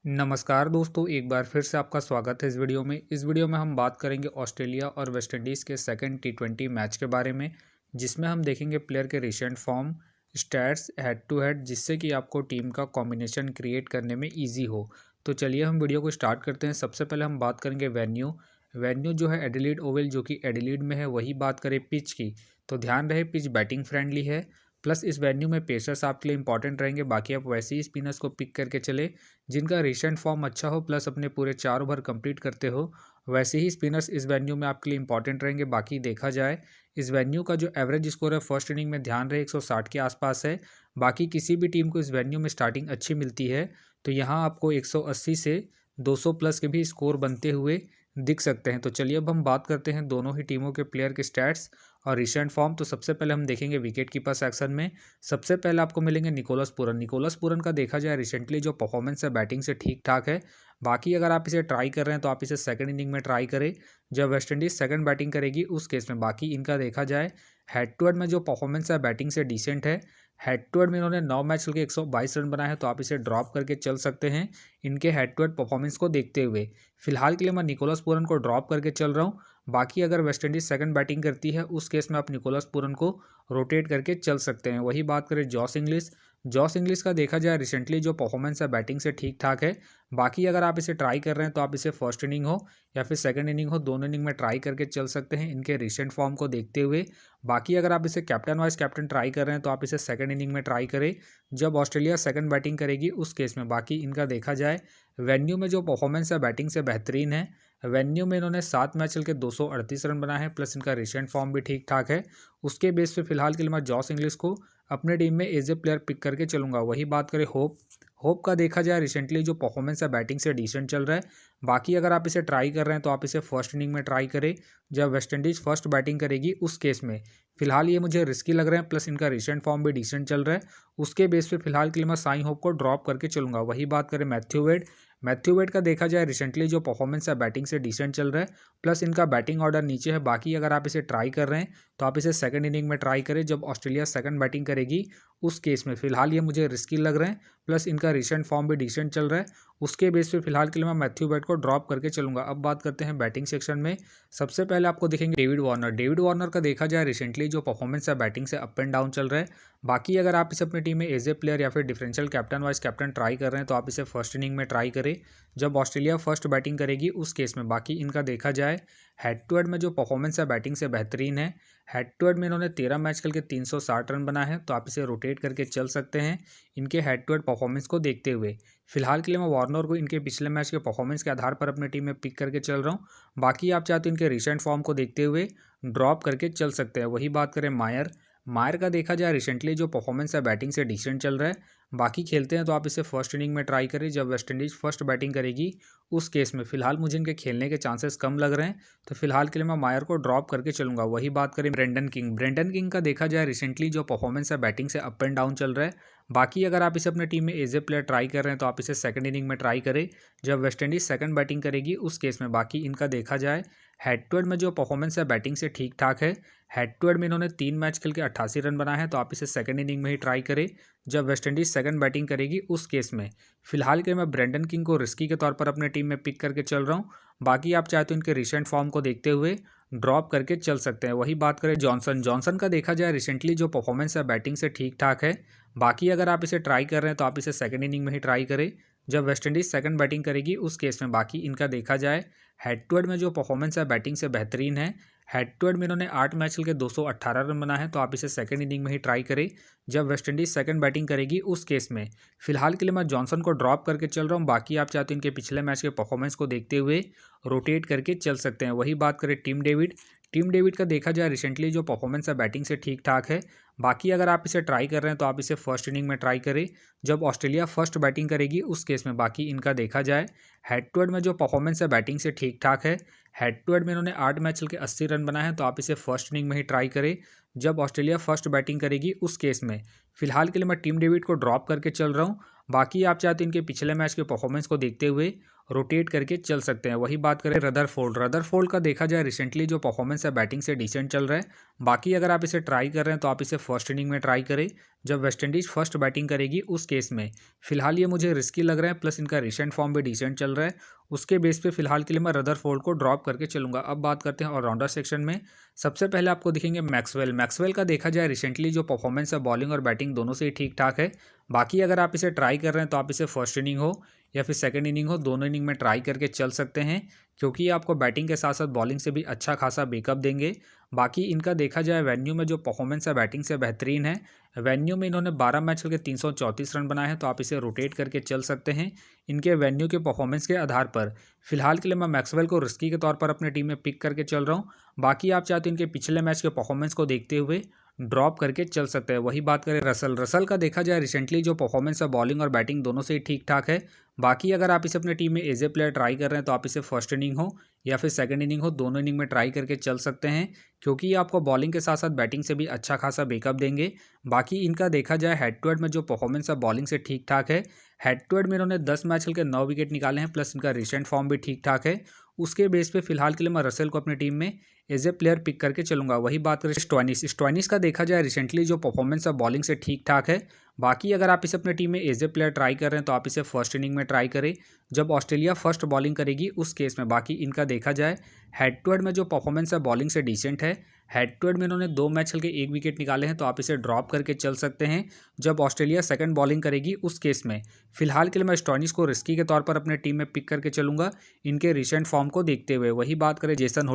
नमस्कार दोस्तों, एक बार फिर से आपका स्वागत है इस वीडियो में। इस वीडियो में हम बात करेंगे ऑस्ट्रेलिया और वेस्ट इंडीज़ के सेकंड टी20 मैच के बारे में, जिसमें हम देखेंगे प्लेयर के recent form, stats, head to head, जिससे कि आपको टीम का कॉम्बिनेशन क्रिएट करने में ईजी हो। तो चलिए हम वीडियो को स्टार्ट करते हैं। सबसे पहले हम बात करेंगे वेन्यू। वेन्यू जो है एडिलेड ओवल, जो कि एडिलेड में है। वही बात करें पिच की, तो ध्यान रहे पिच बैटिंग फ्रेंडली है। प्लस इस वेन्यू में पेसर्स आपके लिए इंपॉर्टेंट रहेंगे। बाकी आप वैसे ही स्पिनर्स को पिक करके चले जिनका रिसेंट फॉर्म अच्छा हो, प्लस अपने पूरे 4 ओवर कंप्लीट करते हो। वैसे ही स्पिनर्स इस वेन्यू में आपके लिए इंपॉर्टेंट रहेंगे। बाकी देखा जाए इस वेन्यू का जो एवरेज स्कोर है फर्स्ट इनिंग में, ध्यान रहे 160 के आसपास है। बाकी किसी भी टीम को इस वेन्यू में स्टार्टिंग अच्छी मिलती है, तो यहाँ आपको 180 से 200 प्लस के भी स्कोर बनते हुए दिख सकते हैं। तो चलिए अब हम बात करते हैं दोनों ही टीमों के प्लेयर के स्टैट्स और रिसेंट फॉर्म। तो सबसे पहले हम देखेंगे विकेट कीपर सेक्शन में। सबसे पहले आपको मिलेंगे निकोलस पूरन। निकोलस पूरन का देखा जाए रिसेंटली जो परफॉर्मेंस है बैटिंग से ठीक ठाक है। बाकी अगर आप इसे ट्राई कर रहे हैं तो आप इसे सेकंड इनिंग में ट्राई करें जब वेस्ट इंडीज सेकंड बैटिंग करेगी उस केस में। बाकी इनका देखा जाए हेड टू हेड में जो परफॉर्मेंस है बैटिंग से डिसेंट है। हेड टू हेड में इन्होंने 9 मैच खेल के 122 रन बनाए हैं, तो आप इसे ड्रॉप करके चल सकते हैं इनके हेड टू हेड परफॉर्मेंस को देखते हुए। फिलहाल के लिए मैं निकोलस पूरन को ड्रॉप करके चल रहा हूँ। बाकी अगर वेस्ट इंडीज सेकंड बैटिंग करती है उस केस में आप निकोलस पूरन को रोटेट करके चल सकते हैं। वही बात करें जॉस इंग्लिश। जॉस इंग्लिश का देखा जाए रिसेंटली जो परफॉर्मेंस है बैटिंग से ठीक ठाक है। बाकी अगर आप इसे ट्राई कर रहे हैं तो आप इसे फर्स्ट इनिंग हो या फिर सेकंड इनिंग हो, दोनों इनिंग में ट्राई करके चल सकते हैं इनके रिसेंट फॉर्म को देखते हुए। बाकी अगर आप इसे कैप्टन वाइस कैप्टन ट्राई कर रहे हैं तो आप इसे सेकंड इनिंग में ट्राई करें जब ऑस्ट्रेलिया सेकंड बैटिंग करेगी उस केस में। बाकी इनका देखा जाए वेन्यू में जो परफॉर्मेंस है बैटिंग से बेहतरीन है। वेन्यू में इन्होंने 7 मैच खेल के 238 रन बनाए हैं, प्लस इनका रिसेंट फॉर्म भी ठीक ठाक है। उसके बेस पे फिलहाल के लिए मैं जॉस इंग्लिश को अपने टीम में एज ए प्लेयर पिक करके चलूंगा। वही बात करें होप। होप का देखा जाए रिसेंटली जो परफॉर्मेंस है बैटिंग से डिसेंट चल रहा है। बाकी अगर आप इसे ट्राई कर रहे हैं तो आप इसे फर्स्ट इनिंग में ट्राई करें जब वेस्ट इंडीज फर्स्ट बैटिंग करेगी उस केस में। फिलहाल ये मुझे रिस्की लग रहे हैं, प्लस इनका रिसेंट फॉर्म भी डिसेंट चल रहा है। उसके बेस पे फिलहाल के लिए मैं साई होप को ड्रॉप करके चलूंगा। वही बात करें मैथ्यू वेड। मैथ्यू वेड का देखा जाए रिसेंटली जो परफॉर्मेंस है बैटिंग से डिसेंट चल रहा है, प्लस इनका बैटिंग ऑर्डर नीचे है। बाकी अगर आप इसे ट्राई कर रहे हैं तो आप इसे सेकंड इनिंग में ट्राई करें जब ऑस्ट्रेलिया सेकंड बैटिंग करेगी उस केस में। फिलहाल ये मुझे रिस्की लग रहे हैं, प्लस इनका रिसेंट फॉर्म भी डिसेंट चल रहा है। उसके बेस पे फिलहाल के लिए मैं मैथ्यू वेड को ड्रॉप करके चलूंगा। अब बात करते हैं बैटिंग सेक्शन में। सबसे पहले आपको देखेंगे डेविड वार्नर। डेविड वार्नर का देखा जाए रिसेंटली जो परफॉर्मेंस है बैटिंग से अप एंड डाउन चल रहा है। बाकी अगर आप इसे अपनी टीम में एज ए प्लेयर या फिर differential captain vice captain try कर रहे हैं तो आप इसे फर्स्ट इनिंग में ट्राई करें जब ऑस्ट्रेलिया फर्स्ट बैटिंग करेगी उस केस में। बाकी इनका देखा जाए हेड टू हेड में जो परफॉर्मेंस है बैटिंग से बेहतरीन है। हेड टू हेड में इन्होंने 13 मैच खेल के 360 रन बनाए हैं, तो आप इसे रोटेट करके चल सकते हैं इनके हेड टू हेड परफॉर्मेंस को देखते हुए। फिलहाल के लिए मैं वार्नर को इनके पिछले मैच के परफॉर्मेंस के आधार पर अपनी टीम में पिक करके चल रहा हूँ। बाकी आप चाहते हो इनके रिसेंट फॉर्म को देखते हुए ड्रॉप करके चल सकते हैं। वही बात करें मायर। मायर का देखा जाए रिसेंटली जो परफॉर्मेंस है बैटिंग से डिसेंट चल रहा है। बाकी खेलते हैं तो आप इसे फर्स्ट इनिंग में ट्राई करें जब वेस्ट इंडीज फर्स्ट बैटिंग करेगी उस केस में। फिलहाल मुझे इनके खेलने के चांसेस कम लग रहे हैं, तो फिलहाल के लिए मैं मायर को ड्रॉप करके चलूंगा। वही बात करें ब्रेंडन किंग। ब्रेंडन किंग का देखा जाए रिसेंटली जो परफॉर्मेंस है बैटिंग से अप एंड डाउन चल रहा है। बाकी अगर आप इसे अपने टीम में एज ए प्लेयर ट्राई कर रहे हैं तो आप इसे सेकंड इनिंग में ट्राई करें जब वेस्ट इंडीज सेकंड बैटिंग करेगी उस केस में। बाकी इनका देखा जाए हेड टू हेड में जो परफॉर्मेंस है बैटिंग से ठीक ठाक है। हेड टू हेड में इन्होंने 3 मैच खेल के 88 रन बनाए हैं, तो आप इसे सेकंड इनिंग में ही ट्राई करें जब वेस्ट इंडीज सेकंड बैटिंग करेगी उस केस में। फिलहाल के मैं ब्रेंडन किंग को रिस्की के तौर पर अपने टीम में पिक करके चल रहा हूँ। बाकी आप चाहे तो इनके रिसेंट फॉर्म को देखते हुए ड्रॉप करके चल सकते हैं। वही बात करें जॉनसन। जॉनसन का देखा जाए रिसेंटली जो परफॉर्मेंस है बैटिंग से ठीक ठाक है। बाकी अगर आप इसे ट्राई कर रहे हैं तो आप इसे सेकंड इनिंग में ही ट्राई करें जब वेस्ट इंडीज सेकंड बैटिंग करेगी उस केस में। बाकी इनका देखा जाए हेड टू हेड में जो परफॉर्मेंस है बैटिंग से बेहतरीन है। हेड टू हेड में इन्होंने 8 मैच खेल के 218 रन बनाए हैं, तो आप इसे सेकंड इनिंग में ही ट्राई करें जब वेस्ट इंडीज सेकंड बैटिंग करेगी उस केस में। फिलहाल के लिए मैं जॉनसन को ड्रॉप करके चल रहा हूँ। बाकी आप चाहते हो इनके पिछले मैच के परफॉर्मेंस को देखते हुए रोटेट करके चल सकते हैं। वही बात करें टीम डेविड। टीम डेविड का देखा जाए रिसेंटली जो परफॉर्मेंस है बैटिंग से ठीक ठाक है। बाकी अगर आप इसे ट्राई कर रहे हैं तो आप इसे फर्स्ट इनिंग में ट्राई करें जब ऑस्ट्रेलिया फर्स्ट बैटिंग करेगी उस केस में। बाकी इनका देखा जाए हेड टू हेड में जो परफॉर्मेंस है बैटिंग से ठीक ठाक है। हेड टू हेड में इन्होंने 8 मैच खेल के 80 रन बनाए हैं, तो आप इसे फर्स्ट इनिंग में ही ट्राई करें जब ऑस्ट्रेलिया फर्स्ट बैटिंग करेगी उस केस में। फिलहाल के लिए मैं टीम डेविड को ड्रॉप करके चल रहा हूँ। बाकी आप चाहे तो इनके पिछले मैच के परफॉर्मेंस को देखते हुए रोटेट करके चल सकते हैं। वही बात करें रदरफोर्ड का देखा जाए रिसेंटली जो परफॉर्मेंस है बैटिंग से डिसेंट चल रहा है। बाकी अगर आप इसे ट्राई कर रहे हैं तो आप इसे फर्स्ट इनिंग में ट्राई करें जब वेस्ट इंडीज़ फर्स्ट बैटिंग करेगी उस केस में। फिलहाल ये मुझे रिस्की लग रहा है, प्लस इनका रिसेंट फॉर्म भी डिसेंट चल रहा है। उसके बेस पे फिलहाल के लिए मैं रदरफोर्ड को ड्रॉप करके चलूंगा। अब बात करते हैं ऑलराउंडर सेक्शन में। सबसे पहले आपको दिखेंगे मैक्सवेल का देखा जाए रिसेंटली जो परफॉर्मेंस है बॉलिंग और बैटिंग दोनों से ही ठीक ठाक है। बाकी अगर आप इसे ट्राई कर रहे हैं तो आप इसे फर्स्ट इनिंग हो या फिर सेकंड इनिंग हो, दोनों इनिंग में ट्राई करके चल सकते हैं, क्योंकि ये आपको बैटिंग के साथ साथ बॉलिंग से भी अच्छा खासा बैकअप देंगे। बाकी इनका देखा जाए वेन्यू में जो परफॉर्मेंस है बैटिंग से बेहतरीन है। वेन्यू में इन्होंने 12 मैच खेल के 334 रन बनाए हैं, तो आप इसे रोटेट करके चल सकते हैं इनके वेन्यू के परफॉर्मेंस के आधार पर। फिलहाल के लिए मैं मैक्सवेल को रिस्की के तौर पर अपने टीम में पिक करके चल रहा हूँ। बाकी आप चाहते हैं इनके पिछले मैच के परफॉर्मेंस को देखते हुए ड्रॉप करके चल सकते हैं। वही बात करें रसल का देखा जाए रिसेंटली जो परफॉर्मेंस है बॉलिंग और बैटिंग दोनों से ही ठीक ठाक है। बाकी अगर आप इसे अपने टीम में एज ए प्लेयर ट्राई कर रहे हैं तो आप इसे फर्स्ट इनिंग हो या फिर सेकंड इनिंग हो, दोनों इनिंग में ट्राई करके चल सकते हैं, क्योंकि ये आपको बॉलिंग के साथ साथ बैटिंग से भी अच्छा खासा बैकअप देंगे। बाकी इनका देखा जाए हेड टू हेड में जो परफॉर्मेंस है बॉलिंग से ठीक ठाक है। हेड टू हेड में इन्होंने 10 मैच खेल के 9 विकेट निकाले हैं, प्लस इनका रिसेंट फॉर्म भी ठीक ठाक है। उसके बेस पे फिलहाल के लिए मैं रसेल को अपनी टीम में एज ए प्लेयर पिक करके चलूंगा। वही बात करें स्टोइनिस का देखा जाए रिसेंटली जो परफॉर्मेंस है बॉलिंग से ठीक ठाक है। बाकी अगर आप इसे अपने टीम में एज ए प्लेयर ट्राई कर रहे हैं तो आप इसे फर्स्ट इनिंग में ट्राई करें जब ऑस्ट्रेलिया फर्स्ट बॉलिंग करेगी उस केस में। बाकी इनका देखा जाए हेड टू हेड में जो परफॉर्मेंस है बॉलिंग से डिसेंट है। हेड टू हेड में इन्होंने 2 मैच खेल के 1 विकेट निकाले हैं, तो आप इसे ड्रॉप करके चल सकते हैं जब ऑस्ट्रेलिया सेकंड बॉलिंग करेगी उस केस में। फिलहाल के लिए मैं स्टोइनिस को रिस्की के तौर पर अपने टीम में पिक करके चलूंगा इनके रिसेंट फॉर्म को देखते हुए। वही बात करें जेसन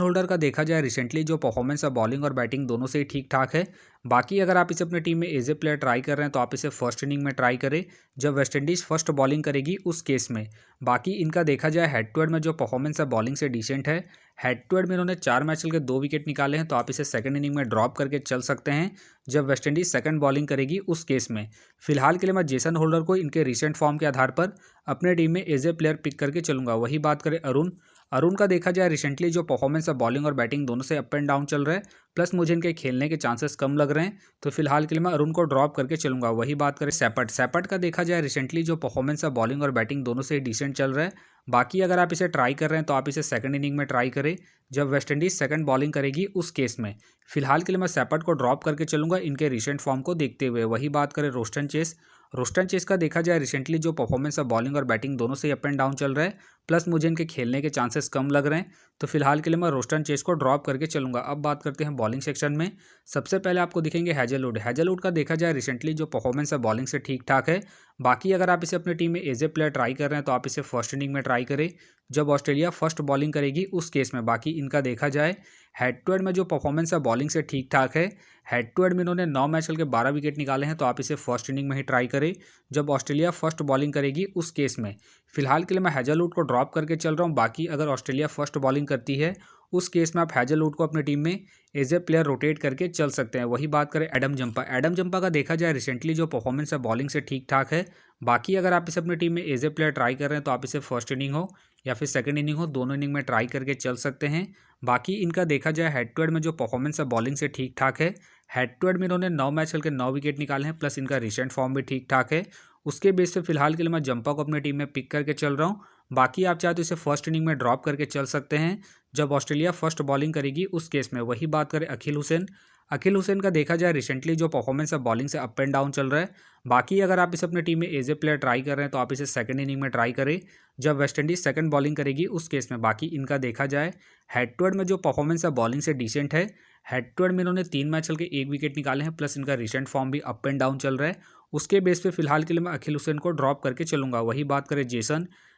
होल्डर का देखा जाए रिसेंटली जो परफॉर्मेंस है बॉलिंग और बैटिंग दोनों से ही ठीक ठाक है। बाकी अगर आप इसे अपनी टीम में एज ए प्लेयर ट्राई कर रहे हैं तो आप इसे फर्स्ट इनिंग में ट्राई करें जब वेस्ट इंडीज़ फर्स्ट बॉलिंग करेगी उस केस में। बाकी इनका देखा जाए हेड टू हेड में जो परफॉर्मेंस है बॉलिंग से डिसेंट है। हेड टू हेड में इन्होंने 4 मैच खेल के 2 विकेट निकाले हैं, तो आप इसे सेकंड इनिंग में ड्रॉप करके चल सकते हैं जब वेस्ट इंडीज सेकंड बॉलिंग करेगी उस केस में। फिलहाल के लिए मैं जेसन होल्डर को इनके रिसेंट फॉर्म के आधार पर अपने टीम में एज ए प्लेयर पिक करके चलूंगा। वही बात करें अरुण का देखा जाए रिसेंटली जो परफॉर्मेंस है बॉलिंग और बैटिंग दोनों से अप एंड डाउन चल रहा है, प्लस मुझे इनके खेलने के चांसेस कम लग रहे हैं, तो फिलहाल के लिए मैं अरुण को ड्रॉप करके चलूंगा। वही बात करें सैपट का देखा जाए रिसेंटली जो परफॉर्मेंस है बॉलिंग और बैटिंग दोनों से डिसेंट चल रहा है। बाकी अगर आप इसे ट्राई कर रहे हैं तो आप इसे सेकंड इनिंग में ट्राई करें जब वेस्ट इंडीज सेकंड बॉलिंग करेगी उस केस में। फिलहाल के लिए मैं सैपट को ड्रॉप करके चलूंगा इनके रिसेंट फॉर्म को देखते हुए। वही बात करें रोस्टन चेस का देखा जाए रिसेंटली जो परफॉर्मेंस है बॉलिंग और बैटिंग दोनों से अप एंड डाउन चल रहा है, प्लस मुझे इनके खेलने के चांसेस कम लग रहे हैं, तो फिलहाल के लिए मैं रोस्टन चेस को ड्रॉप करके चलूंगा। अब बात करते हैं बॉलिंग सेक्शन में। सबसे पहले आपको दिखेंगे हैजलवुड का देखा जाए रिसेंटली जो परफॉर्मेंस है बॉलिंग से ठीक ठाक है। बाकी अगर आप इसे अपनी टीम में एज ए प्लेयर ट्राई कर रहे हैं तो आप इसे फर्स्ट इनिंग में ट्राई करें जब ऑस्ट्रेलिया फर्स्ट बॉलिंग करेगी उस केस में। बाकी इनका देखा जाए हेड टू हेड में जो परफॉर्मेंस है बॉलिंग से ठीक ठाक है। हेड टू हेड में इन्होंने 9 मैच खेल के 12 विकेट निकाले हैं, तो आप इसे फर्स्ट इनिंग में ही ट्राई करें जब ऑस्ट्रेलिया फर्स्ट बॉलिंग करेगी उस केस में। फिलहाल के लिए मैं हैजलवुड को ड्रॉप करके चल रहा हूँ। बाकी अगर ऑस्ट्रेलिया फर्स्ट बॉलिंग करती है उस केस में आप हैजलवुड को अपनी टीम में एज ए प्लेयर रोटेट करके चल सकते हैं। वही बात करें एडम जंपा का देखा जाए रिसेंटली जो परफॉर्मेंस है बॉलिंग से ठीक ठाक है। बाकी अगर आप इसे अपनी टीम में एज ए प्लेयर ट्राई कर रहे हैं तो आप इसे फर्स्ट इनिंग हो या फिर सेकंड इनिंग हो, दोनों इनिंग में ट्राई करके चल सकते हैं। बाकी इनका देखा जाए हेड टू हेड में जो परफॉर्मेंस है बॉलिंग से ठीक ठाक है। हेड टू हेड में इन्होंने 9 मैच खेल के 9 विकेट निकाले हैं, प्लस इनका रिसेंट फॉर्म भी ठीक ठाक है। उसके बेस पे फिलहाल के लिए मैं जंपा को अपनी टीम में पिक करके चल रहा हूँ। बाकी आप चाहे तो इसे फर्स्ट इनिंग में ड्रॉप करके चल सकते हैं जब ऑस्ट्रेलिया फर्स्ट बॉलिंग करेगी उस केस में। वही बात करें अखिल हुसैन का देखा जाए रिसेंटली जो परफॉर्मेंस है बॉलिंग से अप एंड डाउन चल रहा है। बाकी अगर आप इसे अपनी टीम में एज ए प्लेयर ट्राई कर रहे हैं तो आप इसे सेकंड इनिंग में ट्राई करें जब वेस्ट इंडीज सेकंड बॉलिंग करेगी उस केस में। बाकी इनका देखा जाए हेड टू हेड में जो परफॉर्मेंस है बॉलिंग से डिसेंट है। हेड टू हेड में इन्होंने 3 मैच चल के 1 विकेट निकाले हैं, प्लस इनका रिसेंट फॉर्म भी अप एंड डाउन चल रहा है। उसके बेस पे फिलहाल के लिए मैं अखिल हुसैन को ड्रॉप करके चलूंगा। वही बात करें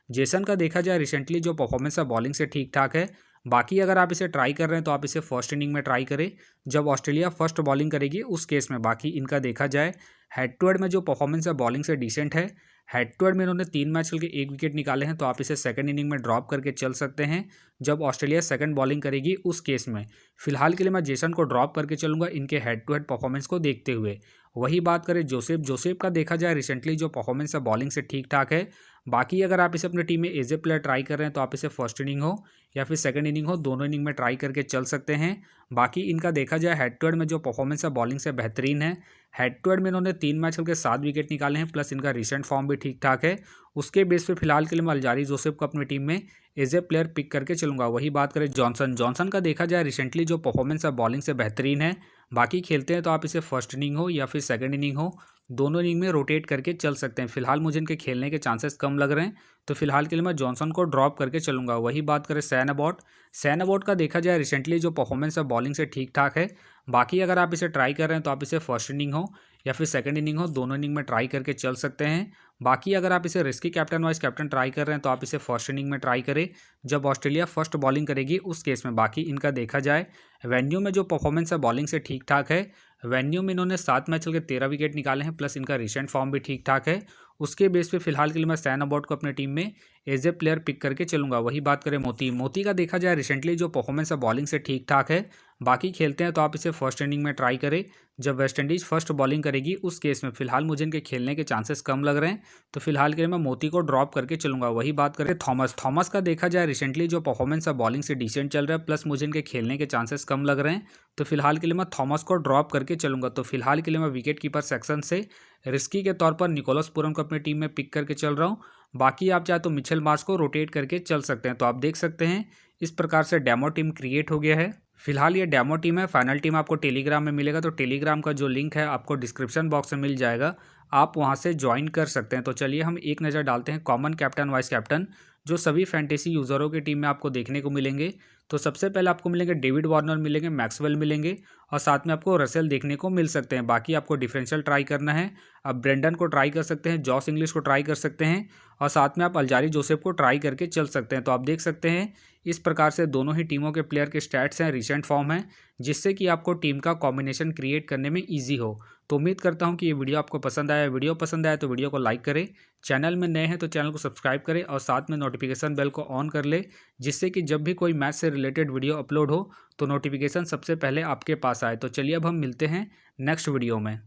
जेसन का देखा जाए रिसेंटली जो परफॉर्मेंस है बॉलिंग से ठीक ठाक है। बाकी अगर आप इसे ट्राई कर रहे हैं तो आप इसे फर्स्ट इनिंग में ट्राई करें जब ऑस्ट्रेलिया फर्स्ट बॉलिंग करेगी उस केस में। बाकी इनका देखा जाए हेड टू हेड में जो परफॉर्मेंस है बॉलिंग से डिसेंट है। हेड टू हेड में इन्होंने 3 मैच खेल के 1 विकेट निकाले हैं, तो आप इसे सेकंड इनिंग में ड्रॉप करके चल सकते हैं जब ऑस्ट्रेलिया सेकंड बॉलिंग करेगी उस केस में। फिलहाल के लिए मैं जेसन को ड्रॉप करके चलूंगा इनके हेड टू हेड परफॉर्मेंस को देखते हुए। वही बात करें जोसेफ का देखा जाए रिसेंटली जो परफॉर्मेंस है बॉलिंग से ठीक ठाक है। बाकी अगर आप इसे अपनी टीम में एज ए प्लेयर ट्राई कर रहे हैं तो आप इसे फर्स्ट इनिंग हो या फिर सेकंड इनिंग हो, दोनों इनिंग में ट्राई करके चल सकते हैं। बाकी इनका देखा जाए हेड टू हेड में जो परफॉर्मेंस है बॉलिंग से बेहतरीन है। हेड टू हेड में इन्होंने 3 मैच खेल के 7 विकेट निकाले हैं, प्लस इनका रिसेंट फॉर्म भी ठीक ठाक है। उसके बेस पे फिलहाल के लिए मैं अल्जारी जोसेफ को अपनी टीम में एज ए प्लेयर पिक करके चलूंगा। वही बात करें जॉनसन का देखा जाए रिसेंटली जो परफॉर्मेंस है बॉलिंग से बेहतरीन है। बाकी खेलते हैं तो आप इसे फर्स्ट इनिंग हो या फिर सेकंड इनिंग हो, दोनों इनिंग में रोटेट करके चल सकते हैं। फिलहाल मुझे इनके खेलने के चांसेस कम लग रहे हैं, तो फिलहाल के लिए मैं जॉनसन को ड्रॉप करके चलूंगा। वही बात करें सैन अबॉट का देखा जाए रिसेंटली जो परफॉर्मेंस है बॉलिंग से ठीक ठाक है। बाकी अगर आप इसे ट्राई कर रहे हैं तो आप इसे फर्स्ट इनिंग हो या फिर सेकंड इनिंग हो, दोनों इनिंग में ट्राई करके चल सकते हैं। बाकी अगर आप इसे risky captain vice captain try कर रहे हैं तो आप इसे फर्स्ट इनिंग में ट्राई करें जब ऑस्ट्रेलिया फर्स्ट बॉलिंग करेगी उस केस में। बाकी इनका देखा जाए वेन्यू में जो परफॉर्मेंस है बॉलिंग से ठीक ठाक है। वेन्यू में इन्होंने 7 मैच चल के 13 विकेट निकाले हैं, प्लस इनका रिसेंट फॉर्म भी ठीक ठाक है। उसके बेस पे फिलहाल के लिए मैं सैन अबॉट को अपने टीम में एज ए प्लेयर पिक करके चलूंगा। वही बात करें मोती का देखा जाए रिसेंटली जो परफॉर्मेंस है बॉलिंग से ठीक ठाक है। बाकी खेलते हैं तो आप इसे फर्स्ट इनिंग में ट्राई करें जब वेस्ट इंडीज़ फर्स्ट बॉलिंग करेगी उस केस में। फिलहाल मुझे इनके खेलने के चांसेस कम लग रहे हैं, तो फिलहाल के लिए मैं मोती को ड्रॉप करके चलूंगा। वही बात करें थॉमस का देखा जाए रिसेंटली जो परफॉर्मेंस है बॉलिंग से डिसेंट चल रहा है, प्लस मुझे इनके खेलने के चांसेस कम लग रहे हैं, तो फिलहाल के लिए मैं थॉमस को ड्रॉप करके चलूंगा। तो फिलहाल के लिए मैं विकेट कीपर सेक्शन से रिस्की के तौर पर निकोलस पूरन को अपनी टीम में पिक करके चल रहा हूँ। बाकी आप चाहे तो मिचेल मार्श को रोटेट करके चल सकते हैं। तो आप देख सकते हैं इस प्रकार से डेमो टीम क्रिएट हो गया है। फिलहाल ये डेमो टीम है, फाइनल टीम आपको टेलीग्राम में मिलेगा, तो टेलीग्राम का जो लिंक है आपको डिस्क्रिप्शन बॉक्स में मिल जाएगा, आप वहां से ज्वाइन कर सकते हैं। तो चलिए हम एक नज़र डालते हैं कॉमन कैप्टन वाइस कैप्टन जो सभी फैंटेसी यूज़रों की टीम में आपको देखने को मिलेंगे। तो सबसे पहले आपको मिलेंगे डेविड वार्नर मिलेंगे, मैक्सवेल मिलेंगे और साथ में आपको रसेल देखने को मिल सकते हैं। बाकी आपको डिफरेंशियल ट्राई करना है, आप ब्रेंडन को ट्राई कर सकते हैं, जॉस इंग्लिश को ट्राई कर सकते हैं और साथ में आप अल्जारी जोसेफ को ट्राई करके चल सकते हैं। तो आप देख सकते हैं इस प्रकार से दोनों ही टीमों के प्लेयर के स्टैट्स हैं, रिसेंट फॉर्म है, जिससे कि आपको टीम का कॉम्बिनेशन क्रिएट करने में ईजी हो। तो उम्मीद करता हूं कि ये वीडियो आपको पसंद आया। वीडियो पसंद आया तो वीडियो को लाइक करें, चैनल में नए हैं तो चैनल को सब्सक्राइब करें और साथ में नोटिफिकेशन बेल को ऑन कर ले, जिससे कि जब भी कोई मैच से रिलेटेड वीडियो अपलोड हो तो नोटिफिकेशन सबसे पहले आपके पास आए। तो चलिए अब हम मिलते हैं नेक्स्ट वीडियो में।